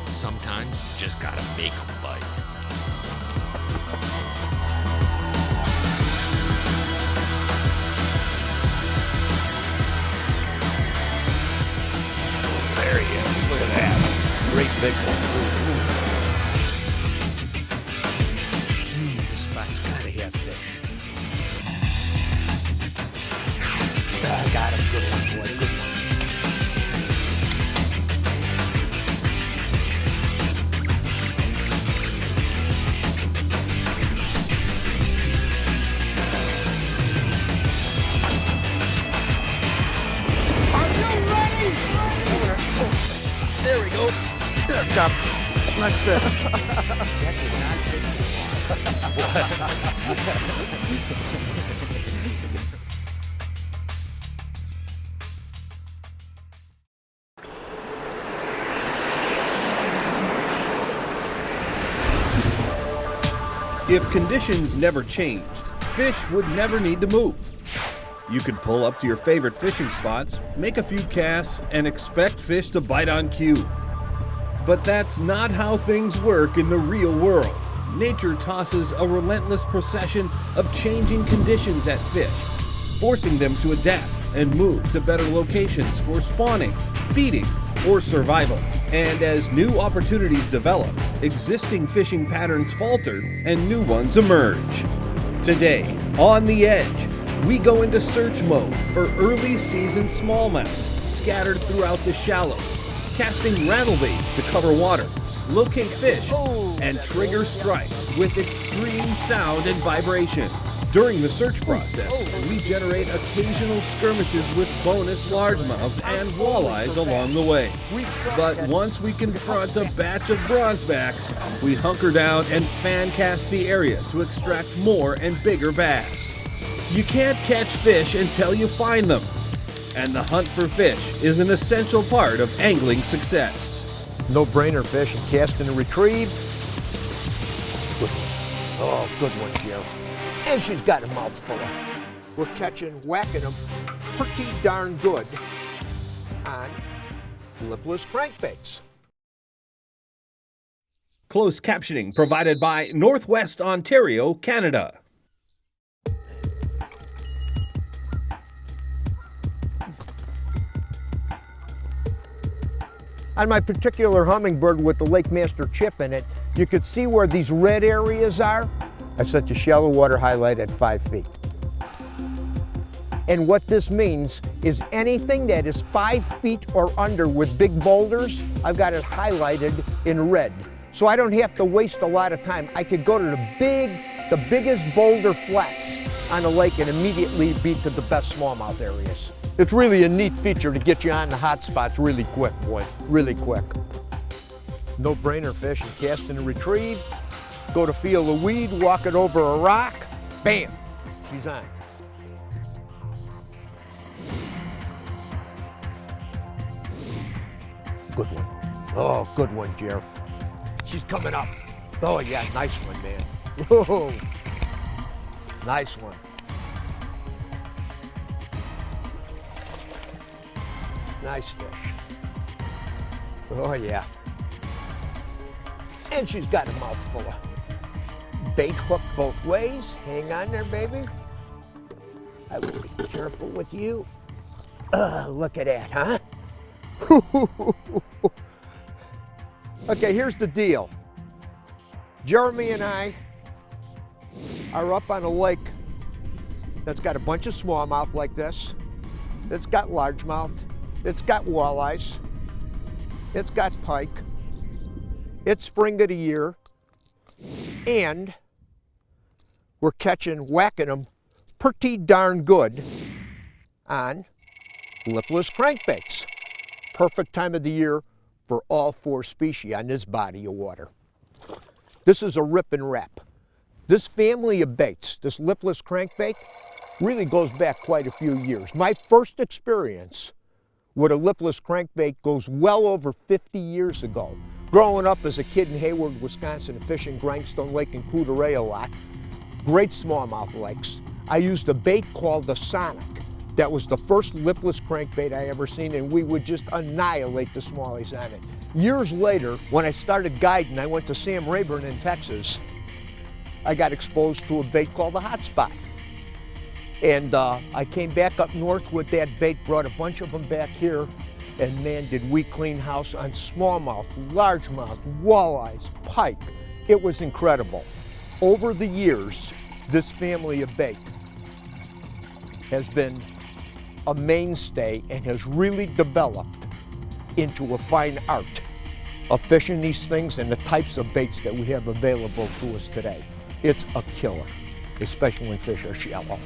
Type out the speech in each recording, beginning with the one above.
Sometimes you just gotta make them bite. There he is. Look at that. Great big one. This spot's gotta have fish. I got him. Good one, boy. Good one. There we go. There, Chop. Nice fish. That did not take If conditions never changed, fish would never need to move. You could pull up to your favorite fishing spots, make a few casts, and expect fish to bite on cue. But that's not how things work in the real world. Nature tosses a relentless procession of changing conditions at fish, forcing them to adapt and move to better locations for spawning, feeding, or survival. And as new opportunities develop, existing fishing patterns falter and new ones emerge. Today, on The Edge, we go into search mode for early season smallmouths scattered throughout the shallows, casting rattle baits to cover water, locate fish, and trigger strikes with extreme sound and vibration. During the search process, we generate occasional skirmishes with bonus largemouths and walleyes along the way. But once we confront a batch of bronzebacks, we hunker down and fan cast the area to extract more and bigger bass. You can't catch fish until you find them, and the hunt for fish is an essential part of angling success. No-brainer fish and cast and retrieve. Good one. Oh, good one, Joe. And she's got a mouthful. We're catching, whacking them pretty darn good on Lipless Crankbaits. Closed captioning provided by Northwest Ontario, Canada. On my particular hummingbird with the Lake Master chip in it, you could see where these red areas are. I set the shallow water highlight at 5 feet. And what this means is anything that is 5 feet or under with big boulders, I've got it highlighted in red. So I don't have to waste a lot of time. I could go to the biggest boulder flats on the lake and immediately be to the best smallmouth areas. It's really a neat feature to get you on the hot spots really quick, boy, really quick. No-brainer fish and cast and retrieve. Go to feel a weed, walk it over a rock, bam, she's on. Good one. Oh, good one, Jer. She's coming up. Oh yeah, nice one, man. Whoa, nice one. Nice fish. Oh yeah. And she's got a mouthful of bait hook both ways. Hang on there, baby. I will be careful with you. Look at that, huh? Okay, here's the deal. Jeremy and I are up on a lake that's got a bunch of smallmouth like this. It's got largemouth. It's got walleyes. It's got pike. It's spring of the year. And we're catching, whacking them pretty darn good on Lipless Crankbaits. Perfect time of the year for all 4 species on this body of water. This is a rip and wrap. This family of baits, this Lipless Crankbait, really goes back quite a few years. My first experience with a lipless crankbait goes well over 50 years ago. Growing up as a kid in Hayward, Wisconsin, fishing Grindstone Lake and Coudray a lot, great smallmouth lakes, I used a bait called the Sonic. That was the first lipless crankbait I ever seen, and we would just annihilate the smallies on it. Years later, when I started guiding, I went to Sam Rayburn in Texas. I got exposed to a bait called the Hot Spot. And I came back up north with that bait, brought a bunch of them back here, and man, did we clean house on smallmouth, largemouth, walleyes, pike. It was incredible. Over the years, this family of bait has been a mainstay and has really developed into a fine art of fishing these things and the types of baits that we have available to us today. It's a killer, especially when fish are shallow.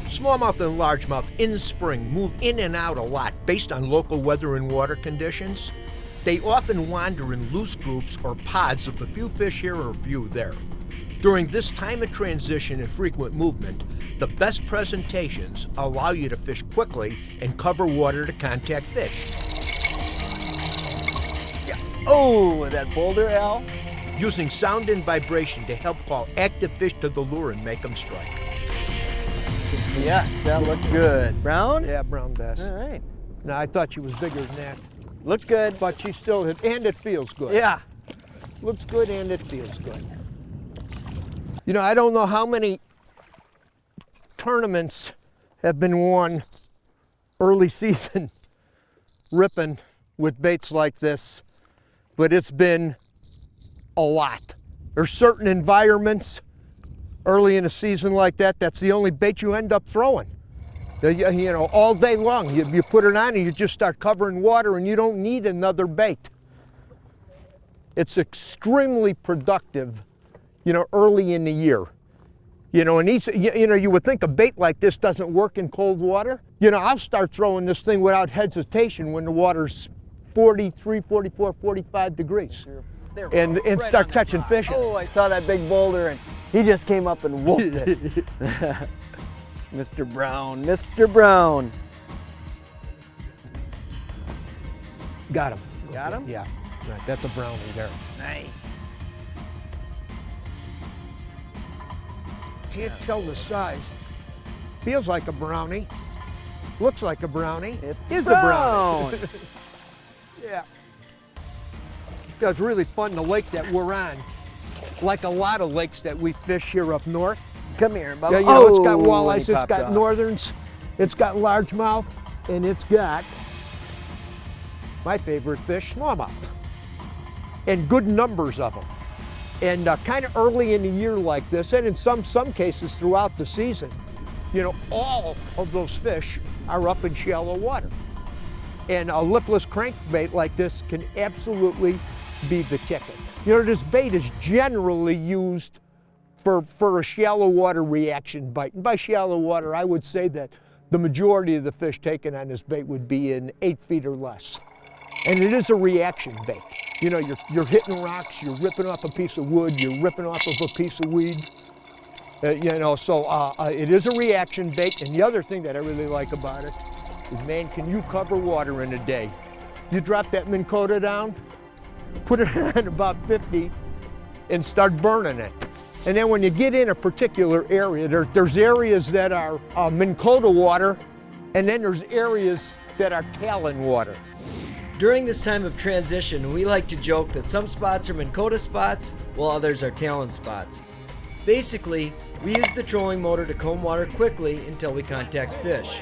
Smallmouth and largemouth in spring move in and out a lot based on local weather and water conditions. They often wander in loose groups or pods of a few fish here or a few there. During this time of transition and frequent movement, the best presentations allow you to fish quickly and cover water to contact fish. Yeah. Oh, that boulder, Al? Using sound and vibration to help call active fish to the lure and make them strike. Yes, that looked good. Brown? Yeah, brown bass. All right. Now, I thought she was bigger than that. Looked good. But she still, and it feels good. Yeah. Looks good and it feels good. You know, I don't know how many tournaments have been won early season ripping with baits like this, but it's been a lot. There's certain environments early in a season like that, that's the only bait you end up throwing. You know, all day long, you put it on and you just start covering water and you don't need another bait. It's extremely productive, you know, early in the year. You know, and you would think a bait like this doesn't work in cold water. You know, I'll start throwing this thing without hesitation when the water's 43, 44, 45 degrees. And right start catching fish. Oh, I saw that big boulder and he just came up and whooped it. Mr. Brown, Mr. Brown. Got him. Got him? Yeah, right, that's a brownie there. Nice. Can't tell the size. Feels like a brownie. Looks like a brownie. It is a brownie. Yeah. It was really fun, the lake that we're on. Like a lot of lakes that we fish here up north. Come here, Bubba. Yeah, you know, it's got Oh, walleyes, he it's popped got off. northerns, it's got largemouth, and it's got my favorite fish, smallmouth. And good numbers of them. And kind of early in the year like this, and in some cases throughout the season, you know, all of those fish are up in shallow water. And a lipless crankbait like this can absolutely be the ticket. You know, this bait is generally used for a shallow water reaction bite. And by shallow water, I would say that the majority of the fish taken on this bait would be in 8 feet or less. And it is a reaction bait. You know, you're hitting rocks, you're ripping off a piece of wood, you're ripping off of a piece of weed. You know, so it is a reaction bait. And the other thing that I really like about it is, man, can you cover water in a day? You drop that Minn Kota down, put it on about 50, and start burning it. And then when you get in a particular area, there's areas that are Minn Kota water, and then there's areas that are Talon water. During this time of transition, we like to joke that some spots are Minn Kota spots, while others are Talon spots. Basically, we use the trolling motor to comb water quickly until we contact fish.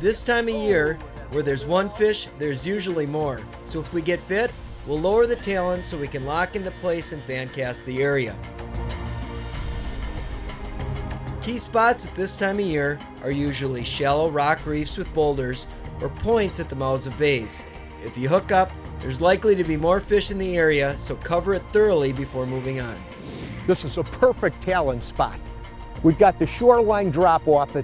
This time of year, where there's one fish, there's usually more. So if we get bit, we'll lower the Talon so we can lock into place and fan cast the area. Key spots at this time of year are usually shallow rock reefs with boulders or points at the mouths of bays. If you hook up, there's likely to be more fish in the area, so cover it thoroughly before moving on. This is a perfect Talon spot. We've got the shoreline drop off.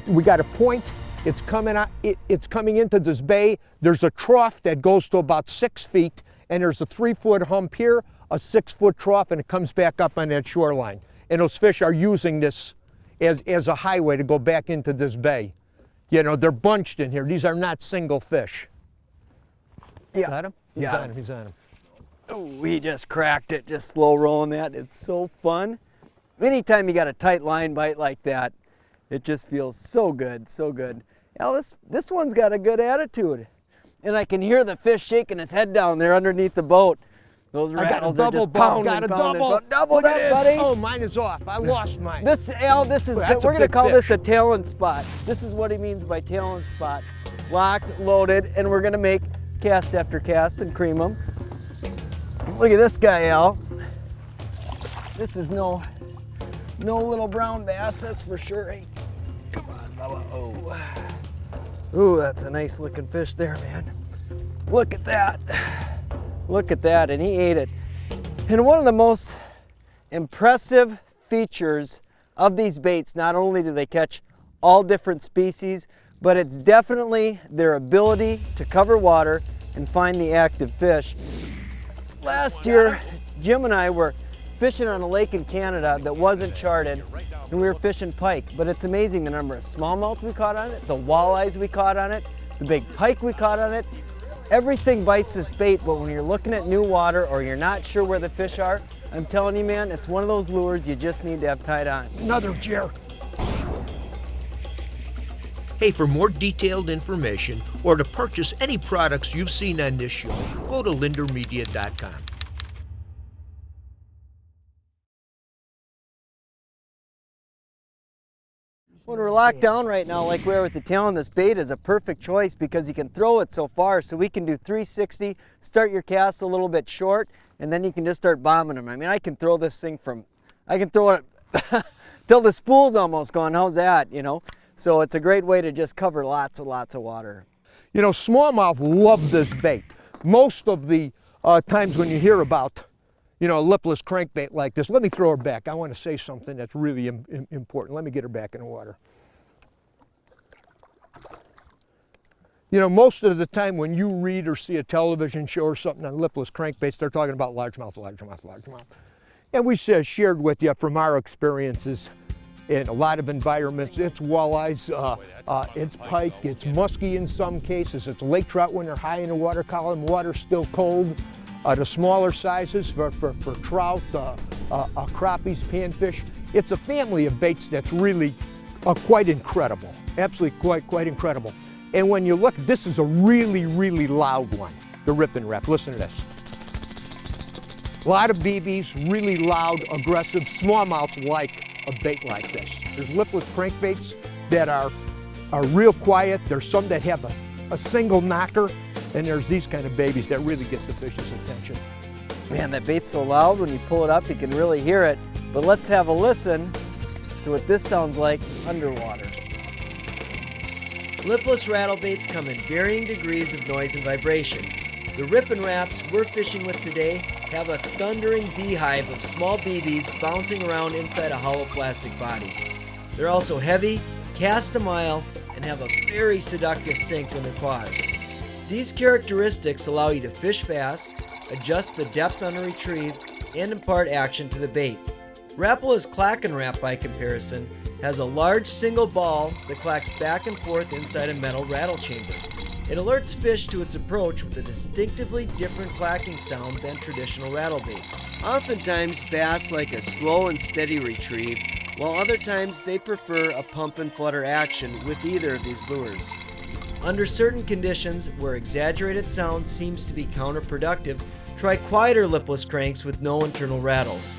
We got a point. It's coming out. It's coming into this bay. There's a trough that goes to about 6 feet, and there's a 3-foot hump here, a 6-foot trough, and it comes back up on that shoreline. and those fish are using this as a highway to go back into this bay. You know, they're bunched in here. These are not single fish. Yeah. Got him? He's Yeah. on him, he's on him. Oh, we just cracked it, just slow rolling that. It's so fun. Anytime you got a tight line bite like that, it just feels so good, so good. Now this one's got a good attitude. And I can hear the fish shaking his head down there underneath the boat. Those rattles are just pounding, got a pounding, double. double Look at that, this. buddy. Oh, mine is off. I lost mine. This, Al, this is Boy, good. that's a We're gonna big call fish. this a talon spot. This is what he means by talon spot. Locked, loaded, and we're gonna make cast after cast and cream them. Look at this guy, Al. This is no little brown bass, that's for sure. Hey, come on, Bubba. Oh. Ooh, that's a nice looking fish there, man. Look at that. Look at that, and he ate it. And one of the most impressive features of these baits, not only do they catch all different species, but it's definitely their ability to cover water and find the active fish. Last year, Jim and I were fishing on a lake in Canada that wasn't charted, and we were fishing pike. But it's amazing the number of smallmouth we caught on it, the walleyes we caught on it, the big pike we caught on it. Everything bites this bait, but when you're looking at new water or you're not sure where the fish are, I'm telling you, man, it's one of those lures you just need to have tied on. Another jerk. Hey, for more detailed information or to purchase any products you've seen on this show, go to lindermedia.com. When we're locked down right now like we are with the talon, this bait is a perfect choice because you can throw it so far. So we can do 360, start your cast a little bit short, and then you can just start bombing them. I mean, I can throw this thing I can throw it till the spool's almost gone. How's that, you know? So it's a great way to just cover lots and lots of water. You know, smallmouth love this bait. Most of the times when you hear about, you know, a lipless crankbait like this, let me throw her back. I want to say something that's really important. Let me get her back in the water. You know, most of the time when you read or see a television show or something on lipless crankbaits, they're talking about largemouth, largemouth, largemouth. And we shared with you from our experiences in a lot of environments, it's walleyes, it's pike, it's muskie in some cases, it's lake trout when they're high in the water column, water's still cold. The smaller sizes for trout, crappies, panfish. It's a family of baits that's really quite incredible, absolutely quite incredible. And when you look, this is a really, really loud one, the rip and rap. Listen to this. A lot of BBs, really loud, aggressive. Smallmouths like a bait like this. There's lipless crankbaits that are real quiet. There's some that have a single knocker, and there's these kind of babies that really get the fish's attention. Man, that bait's so loud when you pull it up, you can really hear it. But let's have a listen to what this sounds like underwater. Lipless rattlebaits come in varying degrees of noise and vibration. The rip and wraps we're fishing with today have a thundering beehive of small BBs bouncing around inside a hollow plastic body. They're also heavy, cast a mile, and have a very seductive sink when they're paused. These characteristics allow you to fish fast, adjust the depth on a retrieve, and impart action to the bait. Rapala's clack and wrap, by comparison, has a large single ball that clacks back and forth inside a metal rattle chamber. It alerts fish to its approach with a distinctively different clacking sound than traditional rattle baits. Oftentimes, bass like a slow and steady retrieve, while other times they prefer a pump and flutter action with either of these lures. Under certain conditions where exaggerated sound seems to be counterproductive, try quieter lipless cranks with no internal rattles.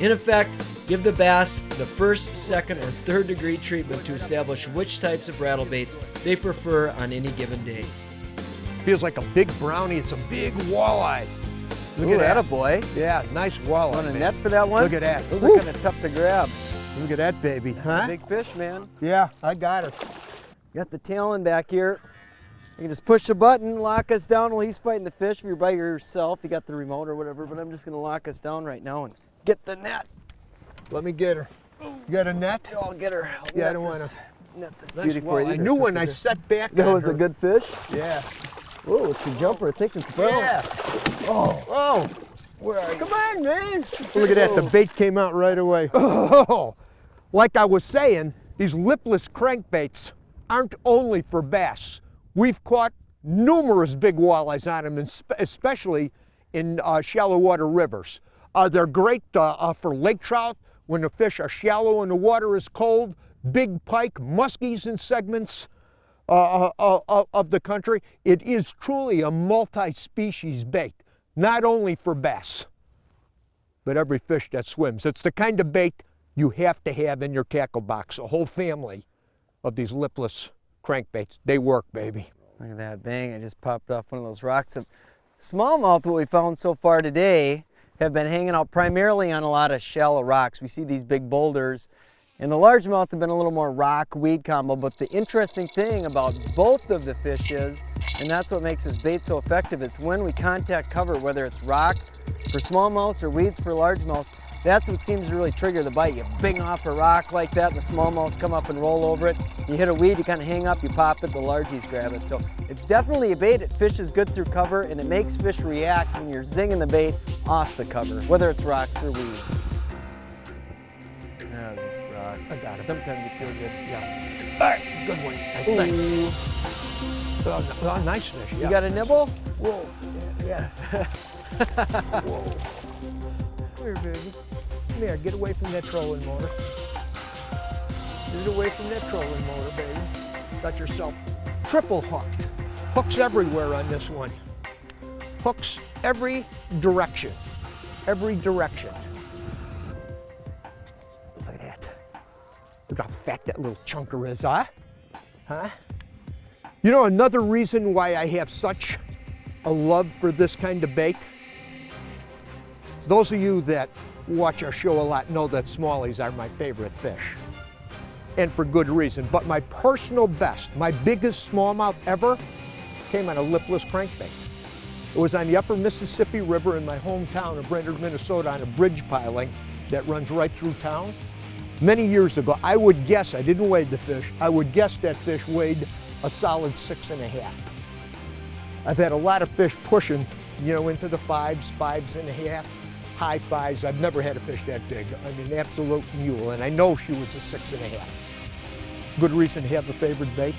In effect, give the bass the first, second, or third degree treatment to establish which types of rattle baits they prefer on any given day. Feels like a big brownie. It's a big walleye. Look Ooh, at that. attaboy. Yeah, nice walleye. Want a man. net for that one? Look at that. Those Woo. are kind of tough to grab. Look at that baby. It's Huh? a big fish, man. Yeah, I got her. Got the talon back here. You can just push the button, lock us down while he's fighting the fish. If you're by yourself, you got the remote or whatever, but I'm just gonna lock us down right now and get the net. Let me get her. You got a net? I'll get her. Yeah, I don't want to. Net this Nice beauty for you. walleye. I These are knew when tough I to set back get. That on was her. a good fish. Yeah. Whoa, it's a jumper. I think it's brown. Yeah. Oh. Where are you? Come on, man. Look at that, the bait came out right away. Oh, like I was saying, these lipless crankbaits aren't only for bass. We've caught numerous big walleyes on them, especially in shallow water rivers. They're great for lake trout when the fish are shallow and the water is cold, big pike, muskies in segments of the country. It is truly a multi-species bait, not only for bass, but every fish that swims. It's the kind of bait you have to have in your tackle box, a whole family of these lipless crankbaits. They work, baby. Look at that, bang, it just popped off one of those rocks. Smallmouth, what we found so far today, have been hanging out primarily on a lot of shallow rocks. We see these big boulders, and the largemouth have been a little more rock-weed combo, but the interesting thing about both of the fish is, and that's what makes this bait so effective, it's when we contact cover, whether it's rock for smallmouths or weeds for largemouths, that's what seems to really trigger the bite. You bing off a rock like that, and the smallmouths come up and roll over it. You hit a weed, you kind of hang up, you pop it, the largies grab it. So it's definitely a bait. It fishes good through cover, and it makes fish react when you're zinging the bait off the cover, whether it's rocks or weeds. Yeah, just rocks. I got it. Sometimes you feel good. Yeah. All right, good one. Oh, nice fish. Yeah. You got a nibble? Whoa. Yeah. Whoa. Come here, baby. Come here, get away from that trolling motor. Get away from that trolling motor, baby. Got yourself triple hooked. Hooks everywhere on this one. Hooks every direction. Every direction. Look at that. Look how fat that little chunker is, huh? Huh? You know, another reason why I have such a love for this kind of bait, those of you that watch our show a lot know that smallies are my favorite fish, and for good reason. But my personal best, my biggest smallmouth ever, came on a lipless crankbait. It was on the upper Mississippi River in my hometown of Brainerd, Minnesota, on a bridge piling that runs right through town. Many years ago, I would guess, I didn't weigh the fish, I would guess that fish weighed a solid 6.5. I've had a lot of fish pushing, you know, into the 5s, 5.5, high 5s. I've never had a fish that big. I mean, absolute mule, and I know she was a 6.5. Good reason to have a favorite bait.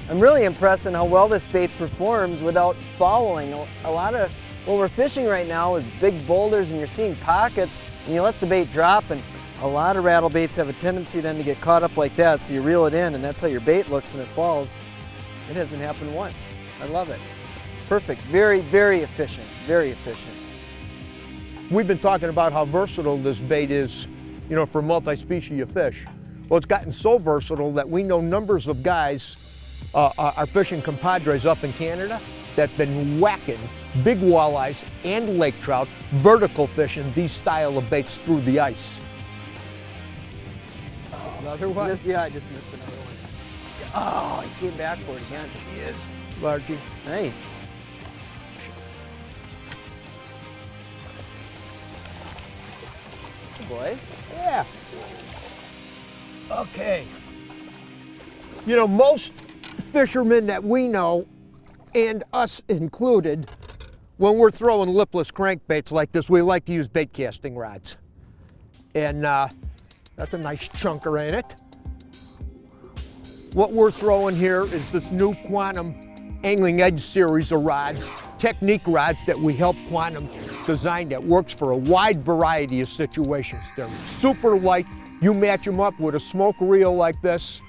I'm really impressed in how well this bait performs without fouling. A lot of what we're fishing right now is big boulders, and you're seeing pockets, and you let the bait drop, and a lot of rattle baits have a tendency then to get caught up like that, so you reel it in, and that's how your bait looks when it falls. It hasn't happened once. I love it. Perfect. Very, very efficient. Very efficient. We've been talking about how versatile this bait is, you know, for multi-species of fish. Well, it's gotten so versatile that we know numbers of guys are fishing compadres up in Canada that've been whacking big walleyes and lake trout, vertical fishing these style of baits through the ice. Another one? Yeah, I just missed another one. Oh, he came back for it again. He is. Largy. Nice. Good boy. Yeah. Okay. You know, most fishermen that we know, and us included, when we're throwing lipless crankbaits like this, we like to use bait casting rods. And that's a nice chunker, ain't it? What we're throwing here is this new Quantum Angling Edge series of rods, technique rods that we helped Quantum design that works for a wide variety of situations. They're super light. You match them up with a smoke reel like this.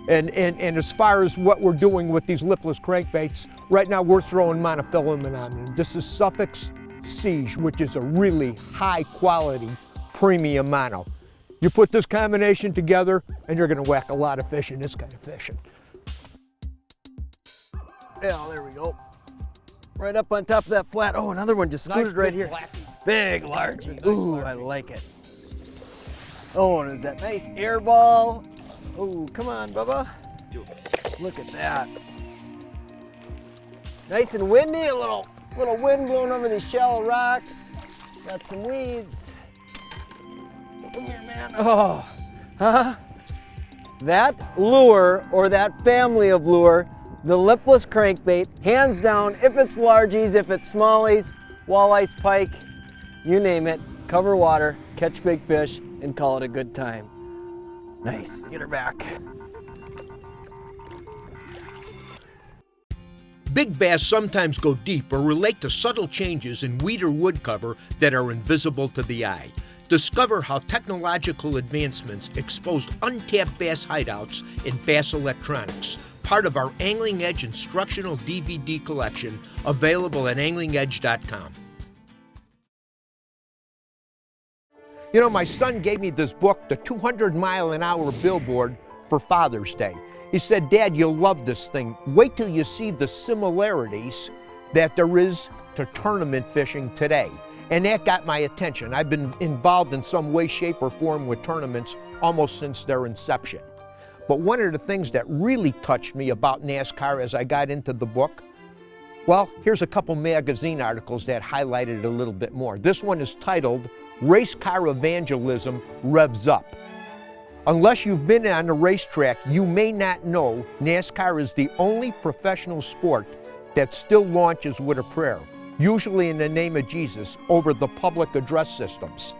And as far as what we're doing with these lipless crankbaits, right now we're throwing monofilament on them. This is Suffolk's Siege, which is a really high quality premium mono. You put this combination together and you're gonna whack a lot of fish in this kind of fishing. Yeah, there we go. Right up on top of that flat. Oh, another one just scooted right here. Big, largy. Ooh, I like it. Oh, and is that nice air ball? Oh, come on, Bubba. Look at that. Nice and windy, a little wind blowing over these shallow rocks. Got some weeds. Come here, man. Oh, huh? That lure, or that family of lure, the lipless crankbait, hands down, if it's largies, if it's smallies, walleyes, pike, you name it. Cover water, catch big fish, and call it a good time. Nice, get her back. Big bass sometimes go deep or relate to subtle changes in weed or wood cover that are invisible to the eye. Discover how technological advancements exposed untapped bass hideouts in bass electronics, part of our Angling Edge instructional DVD collection available at anglingedge.com. You know, my son gave me this book, The 200-Mile-an-Hour Billboard, for Father's Day. He said, Dad, you'll love this thing. Wait till you see the similarities that there is to tournament fishing today. And that got my attention. I've been involved in some way, shape, or form with tournaments almost since their inception. But one of the things that really touched me about NASCAR as I got into the book, well, here's a couple magazine articles that highlighted it a little bit more. This one is titled, Race Car Evangelism Revs Up. Unless you've been on a racetrack, you may not know NASCAR is the only professional sport that still launches with a prayer, usually in the name of Jesus, over the public address systems.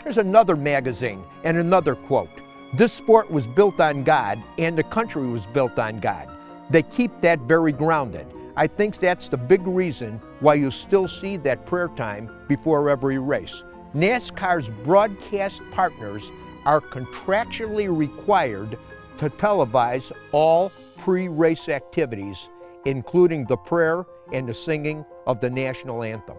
Here's another magazine and another quote. This sport was built on God, and the country was built on God. They keep that very grounded. I think that's the big reason why you still see that prayer time before every race. NASCAR's broadcast partners are contractually required to televise all pre-race activities, including the prayer and the singing of the national anthem.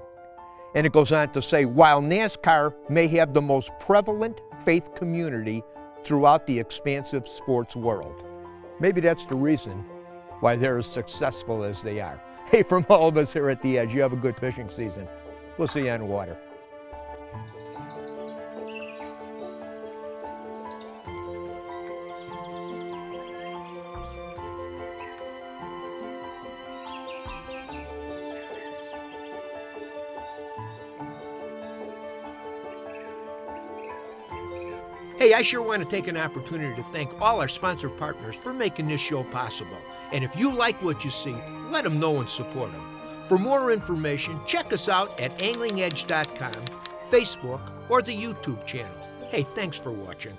And it goes on to say, while NASCAR may have the most prevalent faith community throughout the expansive sports world, maybe that's the reason why they're as successful as they are. Hey, from all of us here at The Edge, you have a good fishing season. We'll see you on the water. Hey, I sure want to take an opportunity to thank all our sponsor partners for making this show possible. And if you like what you see, let them know and support them. For more information, check us out at anglingedge.com, Facebook, or the YouTube channel. Hey, thanks for watching.